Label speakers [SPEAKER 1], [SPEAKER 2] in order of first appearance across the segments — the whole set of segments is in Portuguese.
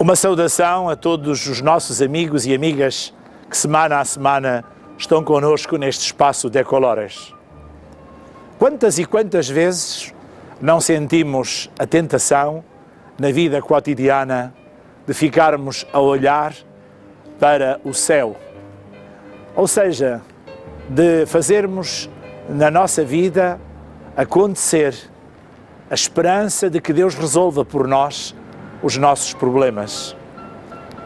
[SPEAKER 1] Uma saudação a todos os nossos amigos e amigas que semana a semana estão connosco neste espaço Decolores. Quantas e quantas vezes não sentimos a tentação na vida cotidiana de ficarmos a olhar para o céu? Ou seja, de fazermos na nossa vida acontecer a esperança de que Deus resolva por nós os nossos problemas.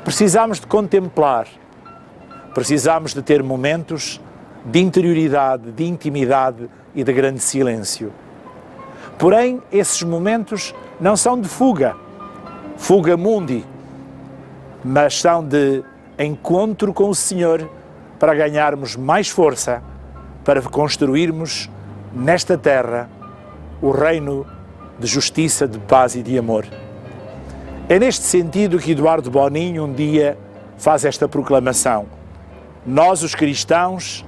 [SPEAKER 1] Precisamos de contemplar, precisamos de ter momentos de interioridade, de intimidade e de grande silêncio. Porém, esses momentos não são de fuga mundi, mas são de encontro com o Senhor para ganharmos mais força, para construirmos nesta terra o reino de justiça, de paz e de amor. É neste sentido que Eduardo Bonin um dia faz esta proclamação: nós, os cristãos,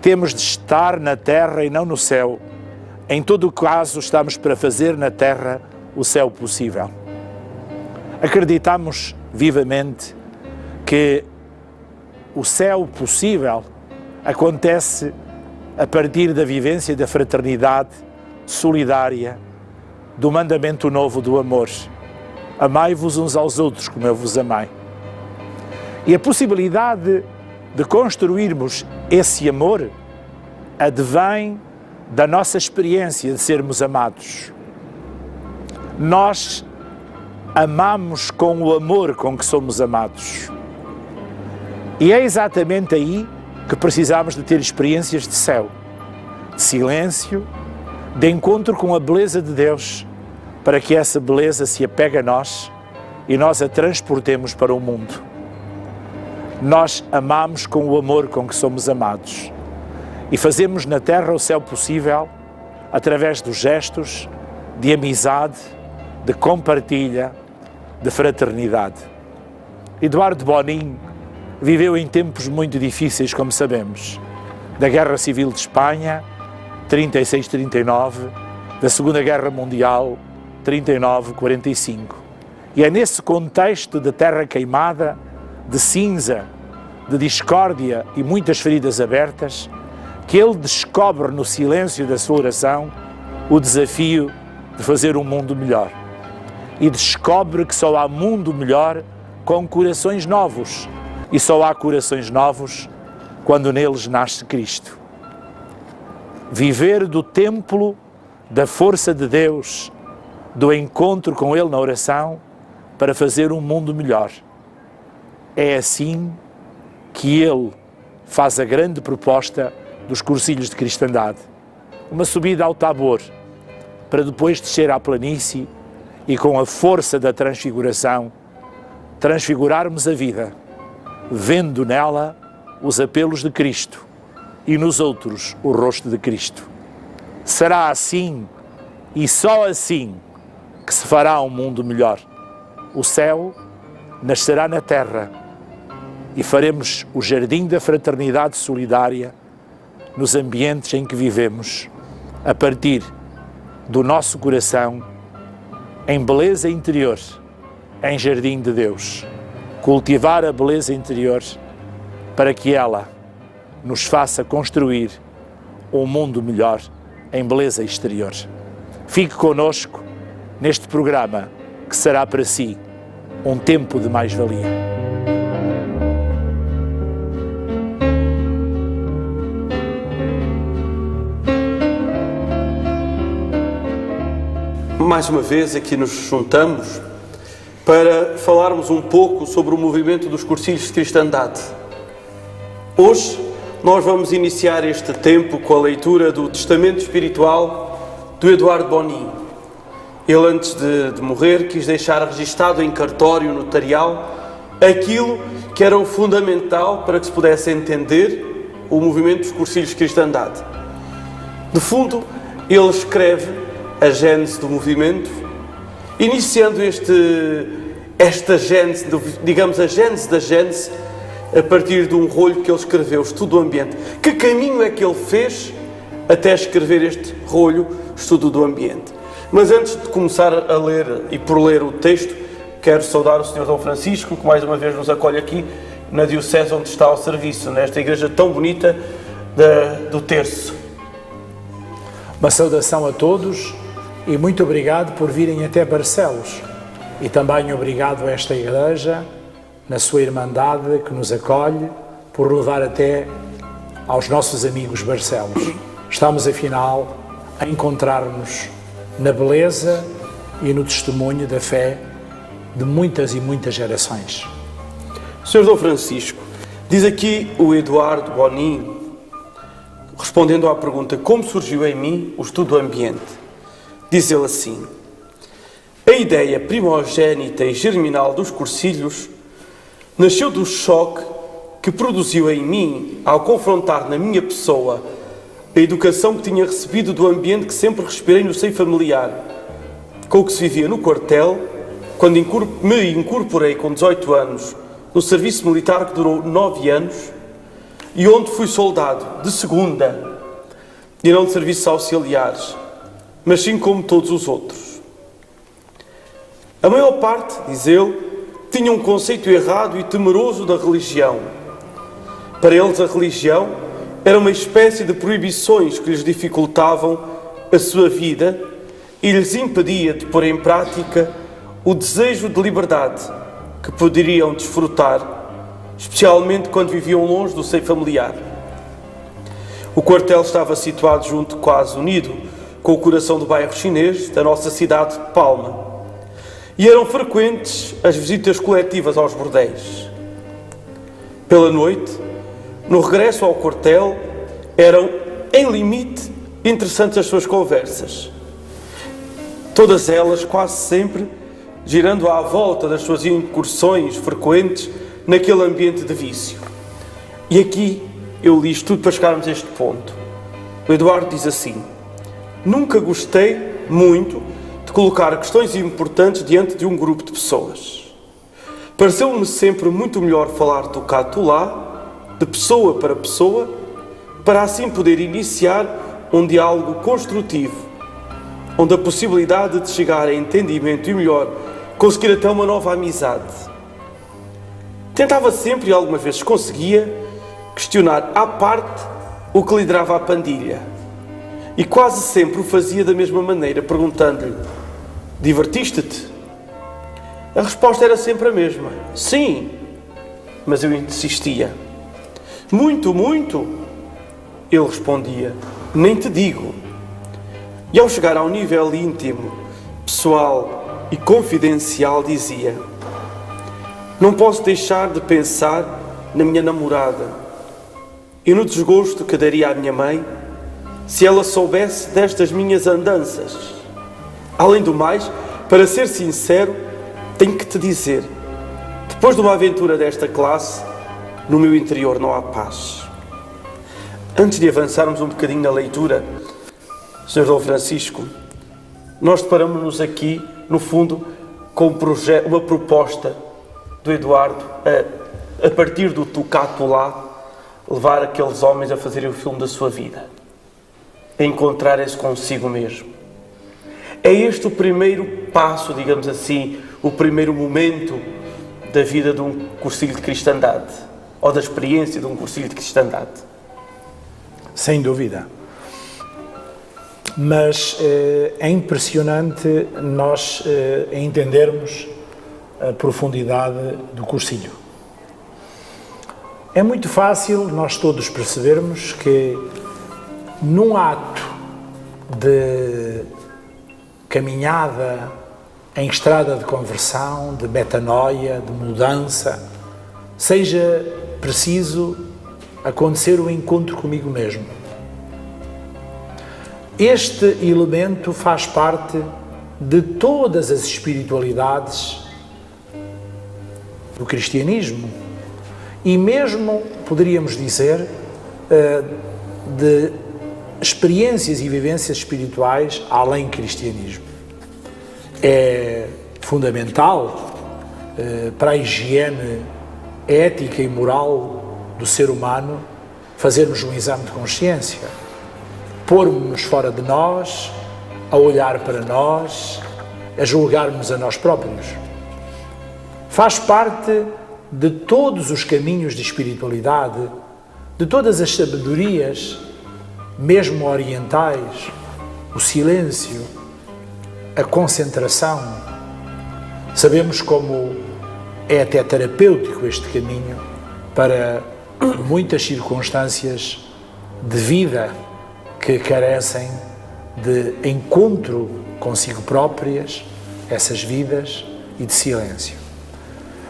[SPEAKER 1] temos de estar na terra e não no céu. Em todo o caso, estamos para fazer na terra o céu possível. Acreditamos vivamente que o céu possível acontece a partir da vivência da fraternidade solidária, do mandamento novo do amor. Amai-vos uns aos outros como eu vos amei. E a possibilidade de construirmos esse amor advém da nossa experiência de sermos amados. Nós amamos com o amor com que somos amados. E é exatamente aí que precisamos de ter experiências de céu, de silêncio, de encontro com a beleza de Deus, para que essa beleza se apegue a nós e nós a transportemos para o mundo. Nós amamos com o amor com que somos amados e fazemos na terra o céu possível através dos gestos de amizade, de compartilha, de fraternidade. Eduardo Bonin viveu em tempos muito difíceis, como sabemos, da Guerra Civil de Espanha, 36-39, da Segunda Guerra Mundial, 39-45. E é nesse contexto de terra queimada, de cinza, de discórdia e muitas feridas abertas, que ele descobre no silêncio da sua oração o desafio de fazer um mundo melhor. E descobre que só há mundo melhor com corações novos. E só há corações novos quando neles nasce Cristo. Viver do templo da força de Deus, do encontro com Ele na oração, para fazer um mundo melhor. É assim que Ele faz a grande proposta dos cursilhos de cristandade. Uma subida ao Tabor, para depois descer à planície e com a força da transfiguração, transfigurarmos a vida, vendo nela os apelos de Cristo e nos outros o rosto de Cristo. Será assim e só assim que se fará um mundo melhor. O céu nascerá na terra e faremos o jardim da fraternidade solidária nos ambientes em que vivemos, a partir do nosso coração, em beleza interior, em jardim de Deus. Cultivar a beleza interior para que ela nos faça construir um mundo melhor em beleza exterior. Fique conosco neste programa que será para si um tempo de mais-valia.
[SPEAKER 2] Mais uma vez aqui nos juntamos para falarmos um pouco sobre o movimento dos cursilhos de cristandade. Hoje nós vamos iniciar este tempo com a leitura do Testamento Espiritual do Eduardo Bonin. Ele, antes de morrer, quis deixar registado em cartório notarial aquilo que era o fundamental para que se pudesse entender o movimento dos cursilhos de cristandade. De fundo, ele escreve a gênese do movimento, iniciando esta gênese, digamos a gênese da gênese, a partir de um rolho que ele escreveu, Estudo do Ambiente. Que caminho é que ele fez até escrever este rolho, Estudo do Ambiente? Mas antes de começar a ler e por ler o texto, quero saudar o Sr. Dom Francisco, que mais uma vez nos acolhe aqui na Diocese onde está ao serviço, nesta igreja tão bonita do Terço.
[SPEAKER 1] Uma saudação a todos e muito obrigado por virem até Barcelos. E também obrigado a esta igreja, na sua irmandade que nos acolhe, por levar até aos nossos amigos Barcelos. Estamos, afinal, a encontrar-nos na beleza e no testemunho da fé de muitas e muitas gerações.
[SPEAKER 2] Sr. Dom Francisco, diz aqui o Eduardo Bonin, respondendo à pergunta como surgiu em mim o estudo do ambiente. Diz ele assim: a ideia primogénita e germinal dos cursilhos nasceu do choque que produziu em mim ao confrontar na minha pessoa a educação que tinha recebido do ambiente que sempre respirei no seio familiar, com o que se vivia no quartel, quando me incorporei com 18 anos no serviço militar que durou 9 anos e onde fui soldado de segunda e não de serviços auxiliares, mas sim como todos os outros. A maior parte, diz ele, tinha um conceito errado e temeroso da religião. Para eles a religião era uma espécie de proibições que lhes dificultavam a sua vida e lhes impedia de pôr em prática o desejo de liberdade que poderiam desfrutar, especialmente quando viviam longe do seio familiar. O quartel estava situado junto, quase unido, com o coração do bairro chinês da nossa cidade de Palma. E eram frequentes as visitas coletivas aos bordéis. Pela noite, no regresso ao quartel, eram, em limite, interessantes as suas conversas. Todas elas, quase sempre, girando à volta das suas incursões frequentes naquele ambiente de vício. E aqui eu li isto tudo para chegarmos a este ponto. O Eduardo diz assim: nunca gostei muito de colocar questões importantes diante de um grupo de pessoas. Pareceu-me sempre muito melhor falar do cá, do lá, de pessoa, para assim poder iniciar um diálogo construtivo, onde a possibilidade de chegar a entendimento e melhor conseguir até uma nova amizade. Tentava sempre, e algumas vezes conseguia, questionar à parte o que liderava a pandilha. E quase sempre o fazia da mesma maneira, perguntando-lhe: divertiste-te? A resposta era sempre a mesma: sim, mas eu insistia. Muito, muito? Ele respondia: nem te digo. E ao chegar ao nível íntimo, pessoal e confidencial, dizia: não posso deixar de pensar na minha namorada e no desgosto que daria à minha mãe se ela soubesse destas minhas andanças. Além do mais, para ser sincero, tenho que te dizer, depois de uma aventura desta classe, no meu interior não há paz. Antes de avançarmos um bocadinho na leitura, Sr. Dom Francisco, nós deparamos-nos aqui, no fundo, com uma proposta do Eduardo, a partir do tocato lá, levar aqueles homens a fazerem o filme da sua vida, a encontrarem-se consigo mesmo. É este o primeiro passo, digamos assim, o primeiro momento da vida de um cursilho de cristandade, ou da experiência de um cursilho de cristandade.
[SPEAKER 1] Sem dúvida. Mas é impressionante nós entendermos a profundidade do cursilho. É muito fácil nós todos percebermos que num ato de caminhada em estrada de conversão, de metanoia, de mudança, seja preciso acontecer o encontro comigo mesmo. Este elemento faz parte de todas as espiritualidades do cristianismo e mesmo, poderíamos dizer, de experiências e vivências espirituais além cristianismo. É fundamental para a higiene ética e moral do ser humano fazermos um exame de consciência, pormos-nos fora de nós, a olhar para nós, a julgarmos a nós próprios. faz parte de todos os caminhos de espiritualidade, de todas as sabedorias, mesmo orientais, o silêncio, a concentração. Sabemos como é até terapêutico este caminho para muitas circunstâncias de vida que carecem de encontro consigo próprias, essas vidas, e de silêncio.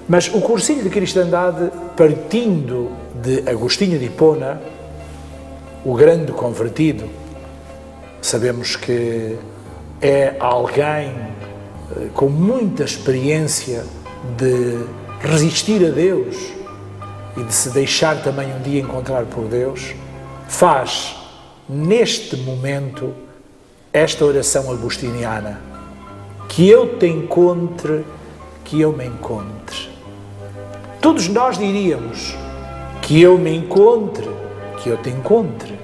[SPEAKER 1] Mas o cursilho de cristandade, partindo de Agostinho de Hipona, o grande convertido, sabemos que é alguém com muita experiência de resistir a Deus e de se deixar também um dia encontrar por Deus, faz neste momento esta oração agostiniana: que eu te encontre, que eu me encontre. Todos nós diríamos: que eu me encontre, que eu te encontre.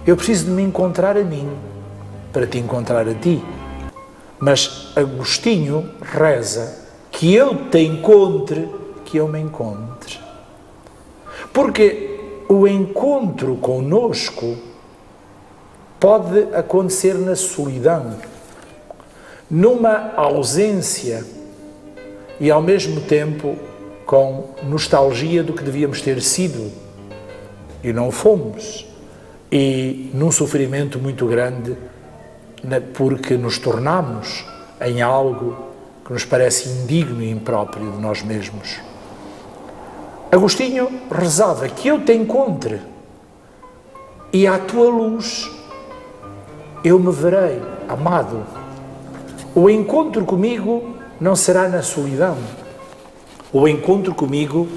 [SPEAKER 1] Eu preciso de me encontrar a mim para te encontrar a ti. Mas Agostinho reza: que eu te encontre, que eu me encontre. Porque o encontro conosco pode acontecer na solidão, numa ausência e ao mesmo tempo com nostalgia do que devíamos ter sido e não fomos, e num sofrimento muito grande porque nos tornamos em algo que nos parece indigno e impróprio de nós mesmos. Agostinho rezava: que eu te encontre e à tua luz eu me verei amado. O encontro comigo não será na solidão. O encontro comigo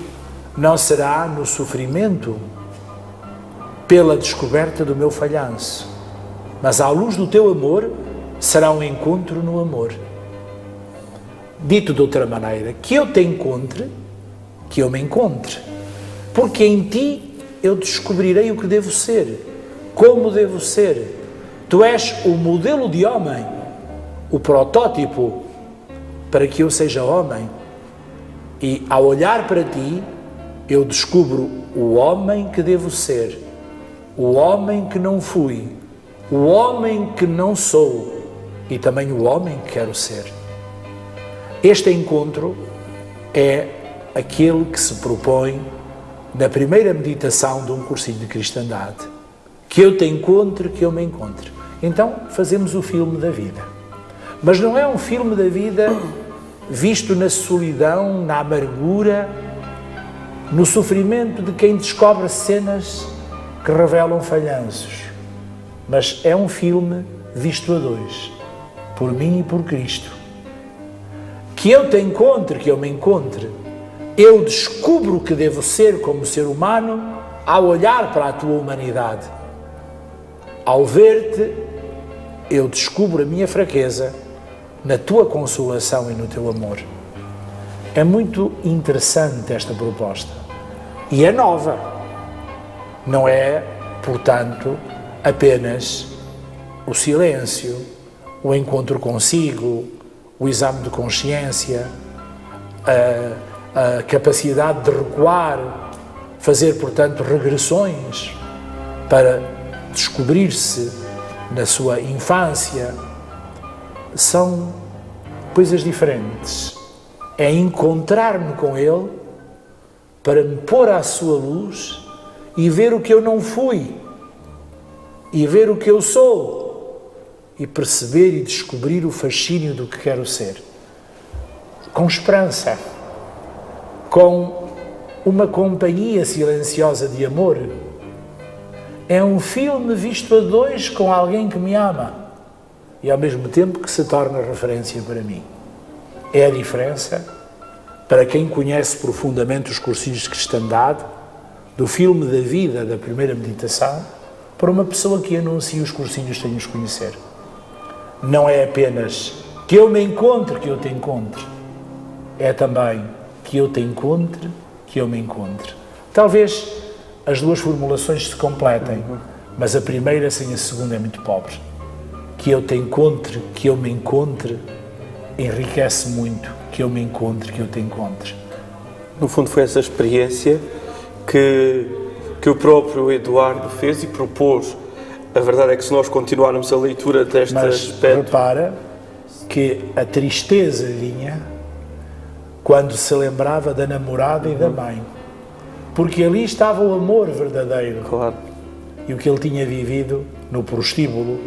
[SPEAKER 1] não será no sofrimento, pela descoberta do meu falhanço, mas à luz do teu amor será um encontro no amor. Dito de outra maneira: que eu te encontre, que eu me encontre, porque em ti eu descobrirei o que devo ser, como devo ser. Tu és o modelo de homem, o protótipo para que eu seja homem. E ao olhar para ti, eu descubro o homem que devo ser, o homem que não fui, o homem que não sou e também o homem que quero ser. Este encontro é aquele que se propõe na primeira meditação de um cursilho de cristandade. Que eu te encontre, que eu me encontre. Então fazemos o filme da vida. Mas não é um filme da vida visto na solidão, na amargura, no sofrimento de quem descobre cenas que revelam falhanços. Mas é um filme visto a dois, por mim e por Cristo. Que eu te encontre, que eu me encontre. Eu descubro o que devo ser como ser humano ao olhar para a tua humanidade. Ao ver-te, eu descubro a minha fraqueza na tua consolação e no teu amor. É muito interessante esta proposta. E é nova. Não é, portanto, apenas o silêncio, o encontro consigo, o exame de consciência, a capacidade de recuar, fazer, portanto, regressões para descobrir-se na sua infância. São coisas diferentes. É encontrar-me com Ele para me pôr à sua luz e ver o que eu não fui, e ver o que eu sou, e perceber e descobrir o fascínio do que quero ser. Com esperança, com uma companhia silenciosa de amor. É um filme visto a dois com alguém que me ama e ao mesmo tempo que se torna referência para mim. É a diferença, para quem conhece profundamente os cursilhos de cristandade, do filme da vida da primeira meditação, para uma pessoa que anuncia os cursilhos sem os conhecer. Não é apenas que eu me encontre, que eu te encontre. É também que eu te encontre, que eu me encontre. Talvez as duas formulações se completem, mas a primeira sem a segunda é muito pobre. Que eu te encontre, que eu me encontre, enriquece muito. Que eu me encontre, que eu te encontre.
[SPEAKER 2] No fundo foi essa experiência que o próprio Eduardo fez e propôs. A verdade é que se nós continuarmos a leitura deste aspecto...
[SPEAKER 1] repara que a tristeza vinha quando se lembrava da namorada e da mãe. Porque ali estava o amor verdadeiro.
[SPEAKER 2] Claro.
[SPEAKER 1] E o que ele tinha vivido no prostíbulo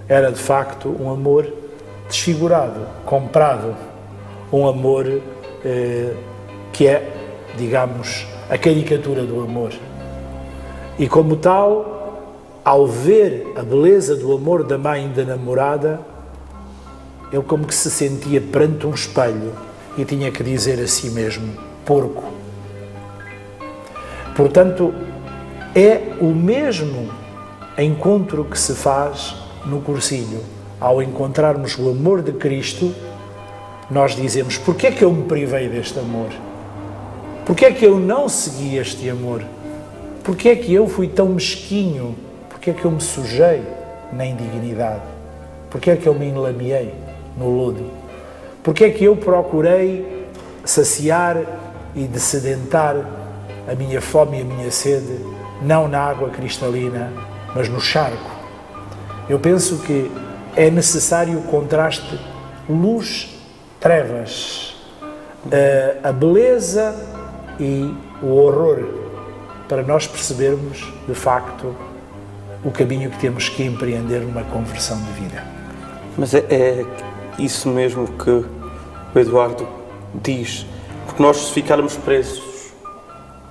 [SPEAKER 1] era de facto um amor desfigurado, comprado. Um amor que é, digamos, a caricatura do amor. E como tal, ao ver a beleza do amor da mãe e da namorada, ele como que se sentia perante um espelho e tinha que dizer a si mesmo, porco. Portanto, é o mesmo encontro que se faz no cursilho. Ao encontrarmos o amor de Cristo, nós dizemos, porquê é que eu me privei deste amor? Porquê é que eu não segui este amor? Porquê é que eu fui tão mesquinho? Porquê é que eu me sujei na indignidade? Porquê é que eu me enlameei no lodo? Porquê é que eu procurei saciar e dessedentar a minha fome e a minha sede, não na água cristalina, mas no charco? Eu penso que é necessário o contraste luz-trevas, a beleza e o horror, para nós percebermos, de facto, o caminho que temos que empreender numa conversão de vida.
[SPEAKER 2] Mas é isso mesmo que o Eduardo diz, porque nós, se ficarmos presos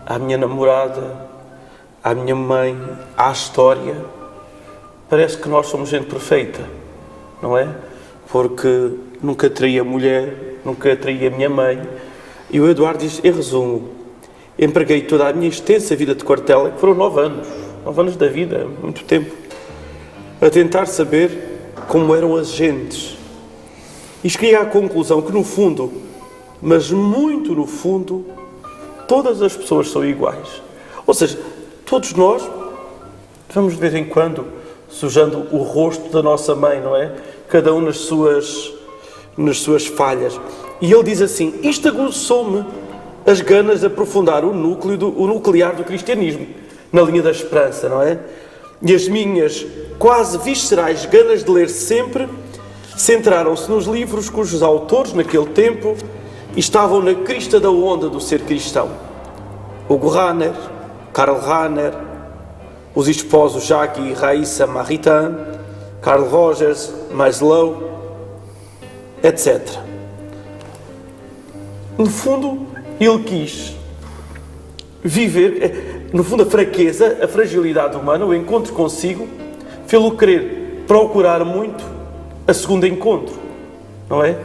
[SPEAKER 2] à minha namorada, à minha mãe, à história, parece que nós somos gente perfeita, não é? Porque nunca traí a mulher, nunca traí a minha mãe. E o Eduardo diz, em resumo, empreguei toda a minha extensa vida de quartel, que foram 9 anos da vida, muito tempo, a tentar saber como eram as gentes. E cheguei à conclusão que, no fundo, mas muito no fundo, todas as pessoas são iguais. Ou seja, todos nós vamos de vez em quando sujando o rosto da nossa mãe, não é? Cada um nas suas falhas. E ele diz assim, isto aguçou-me as ganas de aprofundar o nuclear do cristianismo, na linha da esperança, não é? E as minhas quase viscerais ganas de ler sempre centraram-se nos livros cujos autores, naquele tempo, estavam na crista da onda do ser cristão. Hugo Rahner, Karl Rahner, os esposos Jacques e Raissa Maritain, Carl Rogers, Maslow, etc. No fundo, ele quis viver, no fundo, a fraqueza, a fragilidade humana, o encontro consigo, fê-lo querer procurar muito a segundo encontro, não é?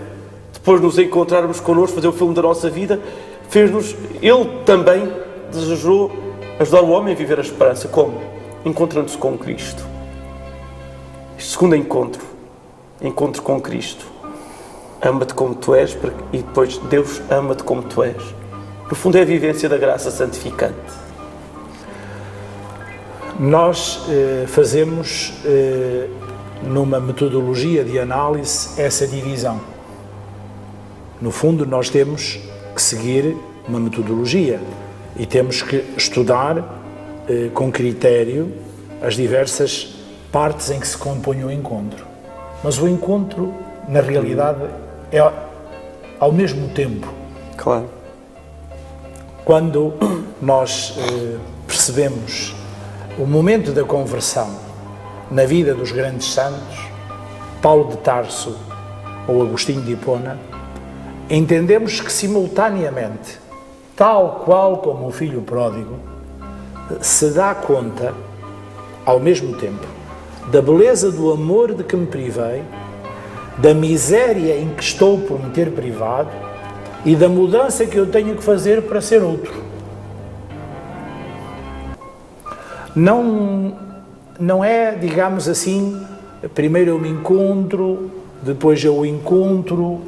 [SPEAKER 2] Depois de nos encontrarmos connosco, fazer o filme da nossa vida, fez-nos, ele também desejou ajudar o homem a viver a esperança. Como? Encontrando-se com Cristo. Segundo encontro com Cristo. Ama-te como tu és, e depois Deus ama-te como tu és. No fundo é a vivência da graça santificante.
[SPEAKER 1] Nós fazemos, numa metodologia de análise, essa divisão. No fundo, nós temos que seguir uma metodologia e temos que estudar com critério as diversas partes em que se compõe o encontro. Mas o encontro, na realidade, é ao mesmo tempo.
[SPEAKER 2] Claro.
[SPEAKER 1] Quando nós percebemos o momento da conversão na vida dos grandes santos, Paulo de Tarso ou Agostinho de Hipona, entendemos que simultaneamente, tal qual como o filho pródigo, se dá conta, ao mesmo tempo, da beleza do amor de que me privei, da miséria em que estou por me ter privado e da mudança que eu tenho que fazer para ser outro. Não é, digamos assim, primeiro eu me encontro, depois eu o encontro.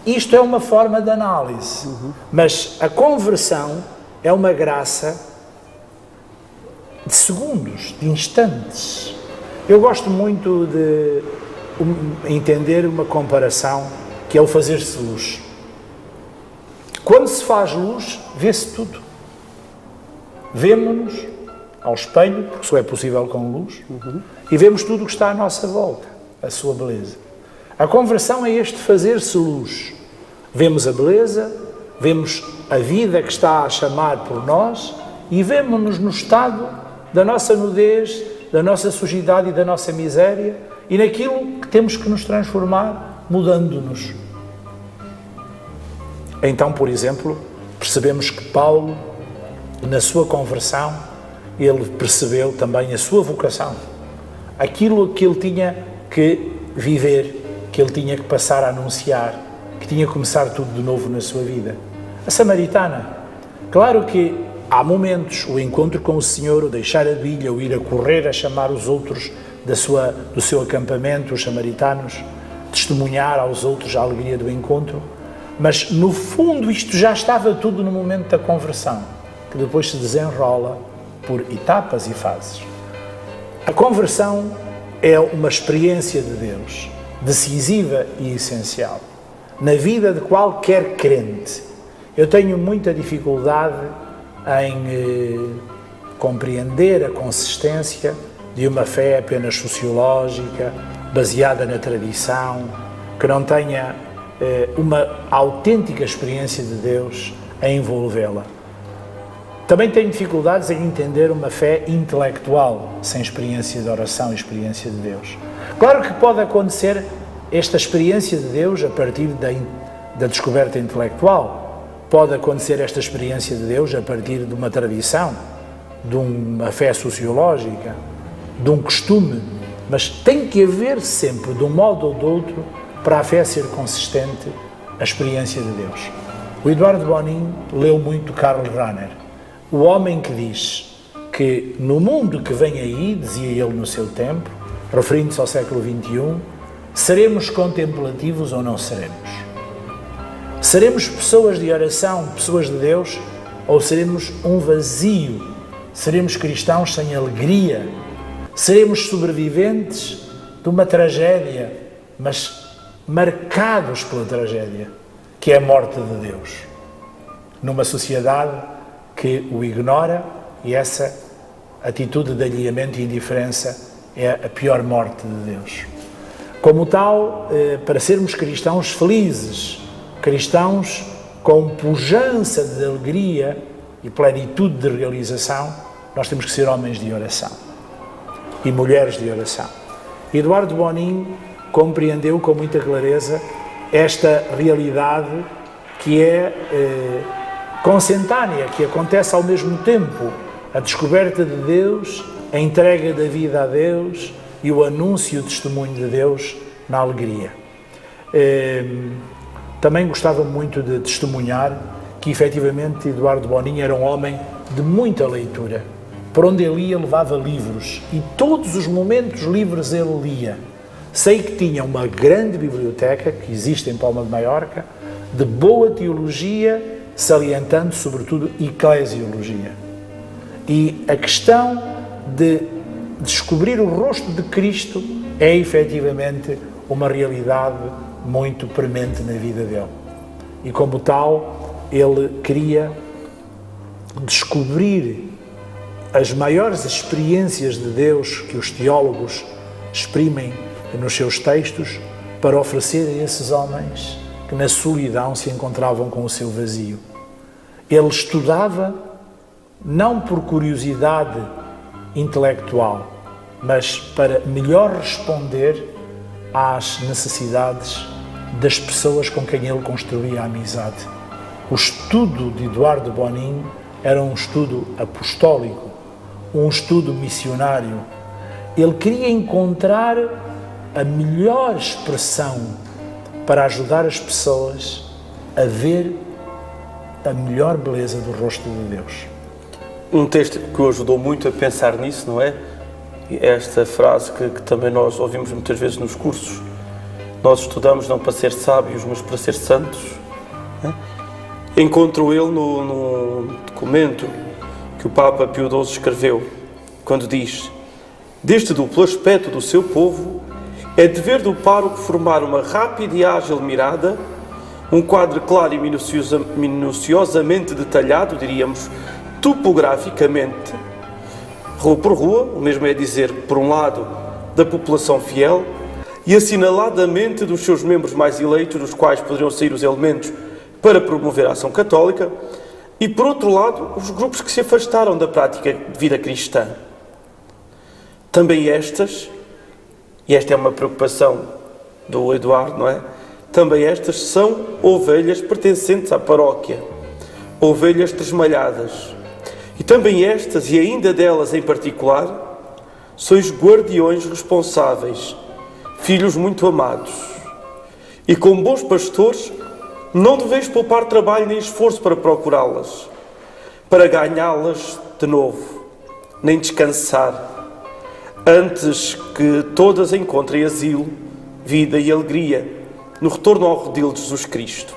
[SPEAKER 1] Isto é uma forma de análise, mas a conversão é uma graça de segundos, de instantes. Eu gosto muito de entender uma comparação que é o fazer-se luz. Quando se faz luz, vê-se tudo. Vemo-nos ao espelho, porque só é possível com luz, e vemos tudo o que está à nossa volta, a sua beleza. A conversão é este fazer-se luz. Vemos a beleza, vemos a vida que está a chamar por nós e vemo-nos no estado da nossa nudez, da nossa sujidade e da nossa miséria e naquilo que temos que nos transformar, mudando-nos. Então, por exemplo, percebemos que Paulo, na sua conversão, ele percebeu também a sua vocação. Aquilo que ele tinha que viver, que ele tinha que passar a anunciar, que tinha que começar tudo de novo na sua vida. A samaritana. Claro que há momentos, o encontro com o Senhor, o deixar a bilha, o ir a correr a chamar os outros do seu acampamento, os samaritanos, testemunhar aos outros a alegria do encontro, mas no fundo isto já estava tudo no momento da conversão, que depois se desenrola por etapas e fases. A conversão é uma experiência de Deus, decisiva e essencial, na vida de qualquer crente. Eu tenho muita dificuldade em compreender a consistência de uma fé apenas sociológica, baseada na tradição, que não tenha uma autêntica experiência de Deus a envolvê-la. Também tenho dificuldades em entender uma fé intelectual, sem experiência de oração e experiência de Deus. Claro que pode acontecer esta experiência de Deus a partir da descoberta intelectual, pode acontecer esta experiência de Deus a partir de uma tradição, de uma fé sociológica, de um costume, mas tem que haver sempre, de um modo ou de outro, para a fé ser consistente, a experiência de Deus. O Eduardo Bonin leu muito Karl Rahner, o homem que diz que no mundo que vem aí, dizia ele no seu tempo, referindo-se ao século XXI, seremos contemplativos ou não seremos? Seremos pessoas de oração, pessoas de Deus, ou seremos um vazio? Seremos cristãos sem alegria? Seremos sobreviventes de uma tragédia, mas marcados pela tragédia, que é a morte de Deus, numa sociedade que o ignora, e essa atitude de alheamento e indiferença é a pior morte de Deus. Como tal, para sermos cristãos felizes, cristãos com pujança de alegria e plenitude de realização, nós temos que ser homens de oração e mulheres de oração. Eduardo Bonin compreendeu com muita clareza esta realidade que é consentânea, que acontece ao mesmo tempo, a descoberta de Deus, a entrega da vida a Deus e o anúncio e o testemunho de Deus na alegria. Também gostava muito de testemunhar que, efetivamente, Eduardo Bonin era um homem de muita leitura. Por onde ele ia, levava livros, e todos os momentos livres ele lia. Sei que tinha uma grande biblioteca, que existe em Palma de Maiorca, de boa teologia, salientando, sobretudo, eclesiologia. E a questão de descobrir o rosto de Cristo é, efetivamente, uma realidade muito premente na vida dele. E, como tal, ele queria descobrir as maiores experiências de Deus que os teólogos exprimem nos seus textos para oferecer a esses homens que na solidão se encontravam com o seu vazio. Ele estudava não por curiosidade intelectual, mas para melhor responder às necessidades das pessoas com quem ele construía a amizade. O estudo de Eduardo Bonin era um estudo apostólico, um estudo missionário. Ele queria encontrar a melhor expressão para ajudar as pessoas a ver a melhor beleza do rosto de Deus.
[SPEAKER 2] Um texto que o ajudou muito a pensar nisso, não é? Esta frase que também nós ouvimos muitas vezes nos cursos. Nós estudamos não para ser sábios, mas para ser santos. Encontro ele no documento que o Papa Pio XII escreveu, quando diz: deste duplo aspecto do seu povo, é dever do pároco formar uma rápida e ágil mirada Um quadro claro e minuciosamente detalhado, diríamos, topograficamente, rua por rua, o mesmo é dizer, por um lado, da população fiel, e assinaladamente dos seus membros mais eleitos, dos quais poderiam sair os elementos para promover a ação católica, e, por outro lado, os grupos que se afastaram da prática de vida cristã. Também estas, e esta é uma preocupação do Eduardo, não é? Também estas são ovelhas pertencentes à paróquia, ovelhas tresmalhadas. E também estas, e ainda delas em particular, sois guardiões responsáveis, filhos muito amados. E como bons pastores, não deveis poupar trabalho nem esforço para procurá-las, para ganhá-las de novo, nem descansar, antes que todas encontrem asilo, vida e alegria no retorno ao redil de Jesus Cristo.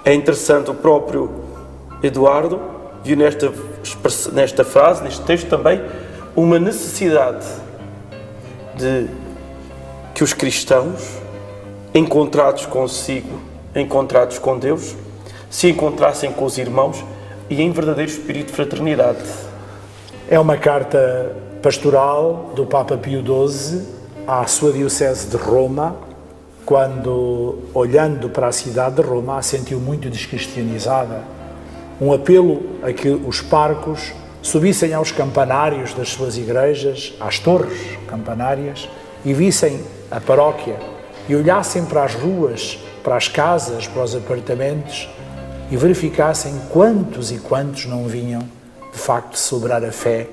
[SPEAKER 2] É interessante, o próprio Eduardo viu nesta frase, neste texto também, uma necessidade de que os cristãos, encontrados consigo, encontrados com Deus, se encontrassem com os irmãos e em verdadeiro espírito de fraternidade.
[SPEAKER 1] É uma carta pastoral do Papa Pio XII à sua diocese de Roma, quando, olhando para a cidade de Roma, a sentiu muito descristianizada. Um apelo a que os parcos subissem aos campanários das suas igrejas, às torres campanárias, e vissem a paróquia, e olhassem para as ruas, para as casas, para os apartamentos, e verificassem quantos e quantos não vinham, de facto, celebrar a fé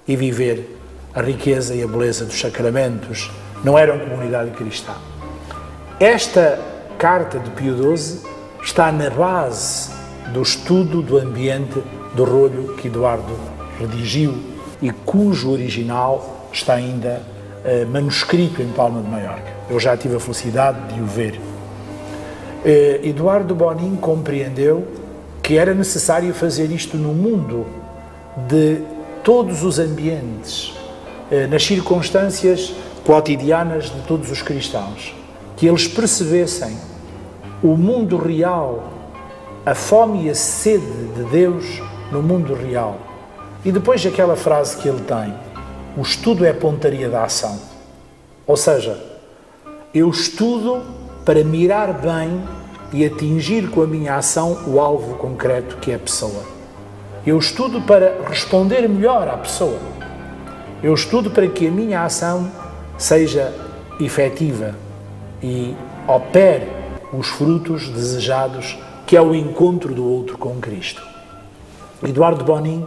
[SPEAKER 1] e viver a riqueza e a beleza dos sacramentos. Não eram comunidade cristã. Esta carta de Pio XII está na base do estudo do ambiente do rolho que Eduardo redigiu e cujo original está ainda manuscrito em Palma de Maiorca. Eu já tive a felicidade de o ver. Eduardo Bonin compreendeu que era necessário fazer isto no mundo de todos os ambientes, nas circunstâncias cotidianas de todos os cristãos, que eles percebessem o mundo real, a fome e a sede de Deus no mundo real. E depois aquela frase que ele tem, o estudo é a pontaria da ação. Ou seja, eu estudo para mirar bem e atingir com a minha ação o alvo concreto que é a pessoa. Eu estudo para responder melhor à pessoa. Eu estudo para que a minha ação seja efetiva e opere os frutos desejados, que é o encontro do outro com Cristo. Eduardo Bonin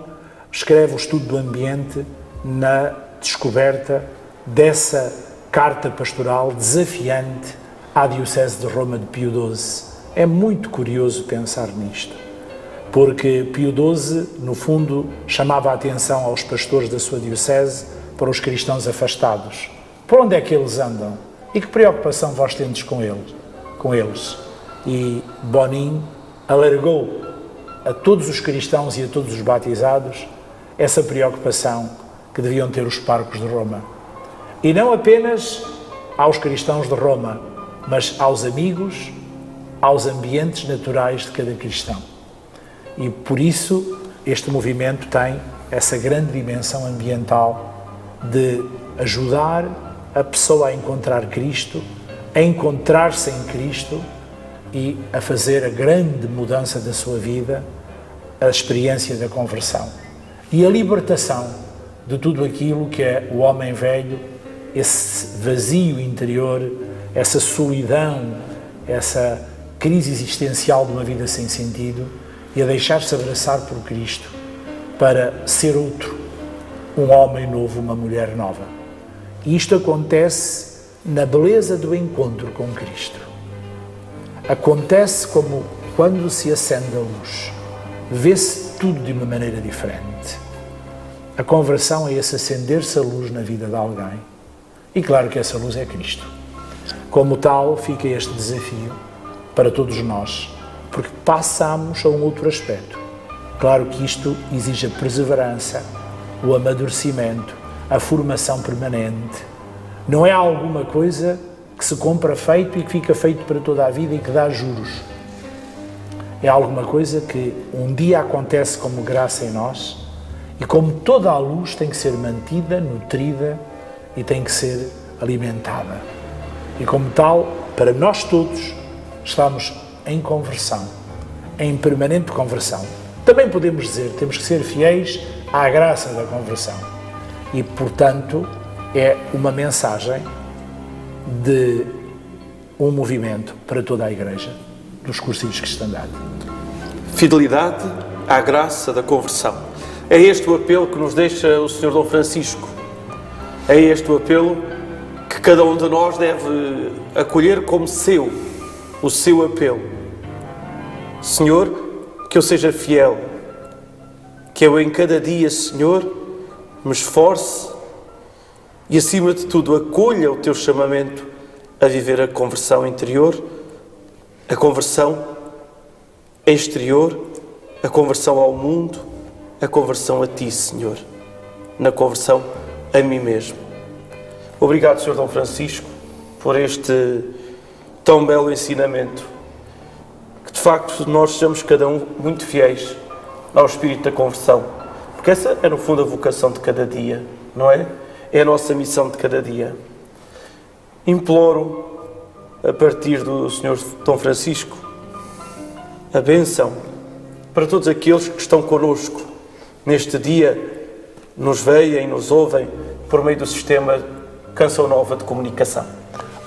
[SPEAKER 1] escreve o estudo do ambiente na descoberta dessa carta pastoral desafiante à Diocese de Roma de Pio XII. É muito curioso pensar nisto, porque Pio XII, no fundo, chamava a atenção aos pastores da sua Diocese para os cristãos afastados. Por onde é que eles andam? E que preocupação vós tendes com eles? E Bonin alargou a todos os cristãos e a todos os batizados essa preocupação que deviam ter os parcos de Roma. E não apenas aos cristãos de Roma, mas aos amigos, aos ambientes naturais de cada cristão. E por isso este movimento tem essa grande dimensão ambiental de ajudar a pessoa a encontrar Cristo, a encontrar-se em Cristo e a fazer a grande mudança da sua vida, a experiência da conversão e a libertação de tudo aquilo que é o homem velho, esse vazio interior, essa solidão, essa crise existencial de uma vida sem sentido, e a deixar-se abraçar por Cristo para ser outro, um homem novo, uma mulher nova. E isto acontece na beleza do encontro com Cristo. Acontece como quando se acende a luz, vê-se tudo de uma maneira diferente. A conversão é esse acender-se a luz na vida de alguém. E claro que essa luz é Cristo. Como tal, fica este desafio para todos nós, porque passamos a um outro aspecto. Claro que isto exige a perseverança, o amadurecimento, a formação permanente. Não é alguma coisa que se compra feito e que fica feito para toda a vida e que dá juros. é alguma coisa que um dia acontece como graça em nós e como toda a luz tem que ser mantida, nutrida e tem que ser alimentada. E como tal, para nós todos, estamos em conversão, em permanente conversão. Também podemos dizer, temos que ser fiéis à graça da conversão. E, portanto, é uma mensagem de um movimento para toda a Igreja, dos cursilhos cristandade.
[SPEAKER 2] Fidelidade à graça da conversão. É este o apelo que nos deixa o Sr. Dom Francisco. É este o apelo que cada um de nós deve acolher como seu, o seu apelo. Senhor, que eu seja fiel, que eu em cada dia, Senhor, me esforce e, acima de tudo, acolha o teu chamamento a viver a conversão interior, a conversão exterior, a conversão ao mundo, a conversão a ti, Senhor, na conversão a mim mesmo. Obrigado, Sr. Dom Francisco, por este tão belo ensinamento, que de facto nós sejamos cada um muito fiéis ao espírito da conversão, porque essa é no fundo a vocação de cada dia, não é? É a nossa missão de cada dia. Imploro, a partir do Sr. Dom Francisco, a bênção para todos aqueles que estão connosco neste dia, nos veem, nos ouvem por meio do sistema Canção Nova de Comunicação.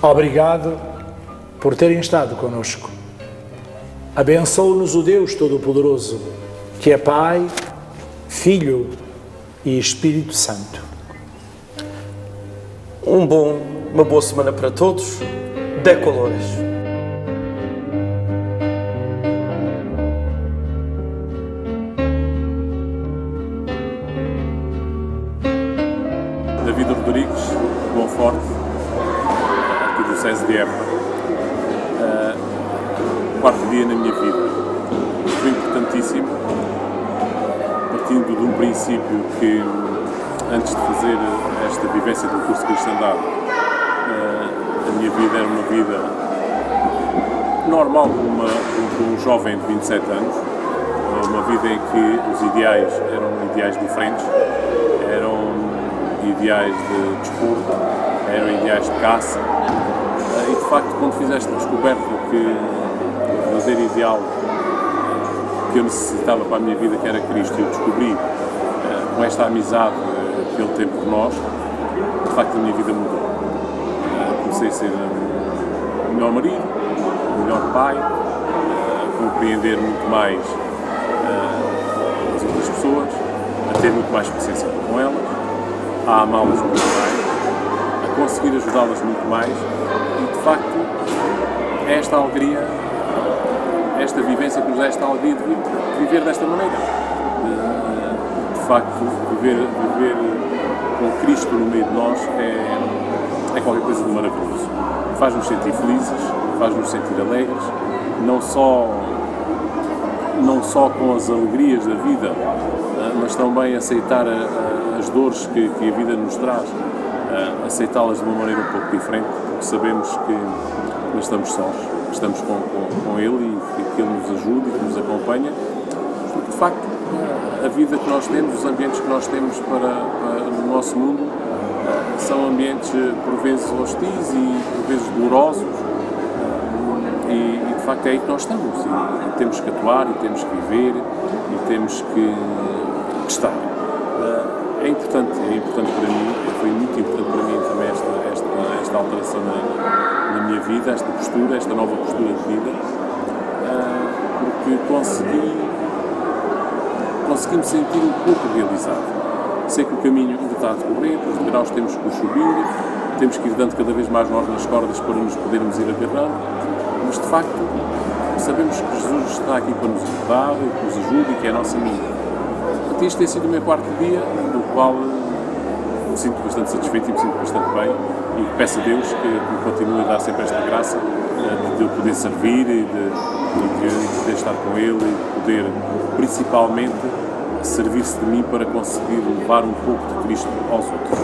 [SPEAKER 1] Obrigado por terem estado connosco. Abençoe-nos o Deus Todo-Poderoso, que é Pai, Filho e Espírito Santo.
[SPEAKER 2] Uma boa semana para todos. Decolores.
[SPEAKER 3] David Rodrigues, Bom Forte, aqui do César de Évora. Quarto dia na minha vida. Foi importantíssimo, partindo de um princípio que, antes de fazer esta vivência do curso de cristandade, a minha vida era uma vida normal de um jovem de 27 anos, uma vida em que os ideais eram ideais diferentes, eram ideais de desporto, eram ideais de caça, e de facto quando fiz esta descoberta que o verdadeiro ideal que eu necessitava para a minha vida, que era Cristo, e eu descobri com esta amizade que Ele tem por nós, de facto a minha vida mudou. Comecei a ser o melhor marido, o melhor pai, a compreender muito mais as outras pessoas, a ter muito mais paciência com elas, a amá-las muito mais, a conseguir ajudá-las muito mais, e de facto é esta alegria, esta vivência que nos dá esta alegria de viver desta maneira. De facto, viver com Cristo no meio de nós é qualquer coisa de maravilhoso. Faz-nos sentir felizes, faz-nos sentir alegres, não só com as alegrias da vida, mas também aceitar as dores que a vida nos traz, aceitá-las de uma maneira um pouco diferente, porque sabemos que não estamos sós, estamos com Ele e que Ele nos ajuda e que nos acompanha, porque de facto a vida que nós temos, os ambientes que nós temos no nosso mundo são ambientes por vezes hostis e por vezes dolorosos, e de facto é aí que nós estamos, e temos que atuar, e temos que viver, e temos que estar. É importante para mim, foi muito importante para mim também esta alteração na minha vida, esta postura, esta nova postura de vida, porque consegui-me sentir um pouco realizado. Sei que o caminho ainda está a decorrer, os degraus temos que os subir, temos que ir dando cada vez mais nós nas cordas para nos podermos ir agarrando, mas de facto sabemos que Jesus está aqui para nos ajudar, que nos ajuda e que é a nossa amiga. Portanto, este tem sido o meu quarto dia, do qual me sinto bastante satisfeito e me sinto bastante bem, e peço a Deus que me continue a dar sempre esta graça de eu poder servir e de poder estar com Ele e de poder, principalmente, servir-se de mim para conseguir levar um pouco de Cristo aos outros.